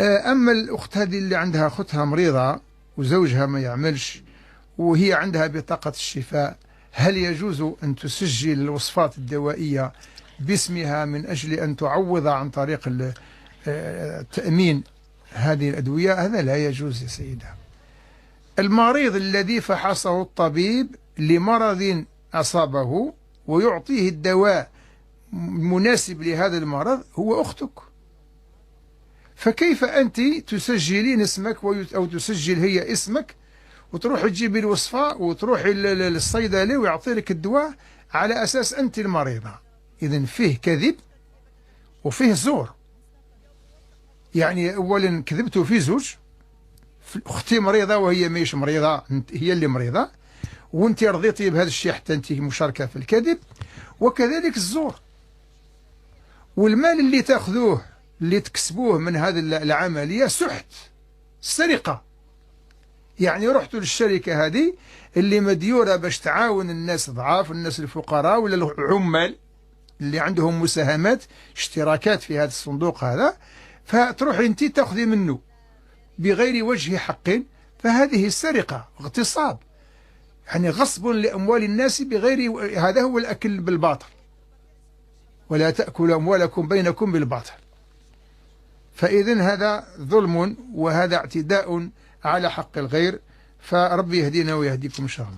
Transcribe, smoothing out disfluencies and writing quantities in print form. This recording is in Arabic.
أما الأخت هذه اللي عندها أختها مريضة وزوجها ما يعملش وهي عندها بطاقة الشفاء، هل يجوز أن تسجل الوصفات الدوائية باسمها من أجل أن تعوض عن طريق تأمين هذه الأدوية؟ هذا لا يجوز يا سيدة. المريض الذي فحصه الطبيب لمرض أصابه ويعطيه الدواء مناسب لهذا المرض هو أختك، فكيف أنت تسجلين اسمك أو تسجل هي اسمك وتروح تجيبي الوصفة وتروح للصيدلي ويعطي لك الدواء على أساس أنت المريضة؟ إذن فيه كذب وفيه زور. يعني أولا كذبتوا في زوج، أختي مريضة وهي مش مريضة، هي اللي مريضة، وانت رضيتي بهذا الشيء حتى انت مشاركة في الكذب، وكذلك الزور. والمال اللي تأخذوه اللي تكسبوه من هذه العملية سحت، سرقة. يعني رحتوا للشركة هذه اللي مديورة باش تعاون الناس الضعاف والناس الفقراء ولا العمال اللي عندهم مساهمات اشتراكات في هذا الصندوق هذا، فتروحي انت تأخذي منه بغير وجه حق، فهذه سرقة اغتصاب، يعني غصب لأموال الناس بغير، هذا هو الأكل بالباطل، ولا تأكلوا أموالكم بينكم بالباطل. فإذن هذا ظلم وهذا اعتداء على حق الغير، فربي يهدينا ويهديكم إن شاء الله.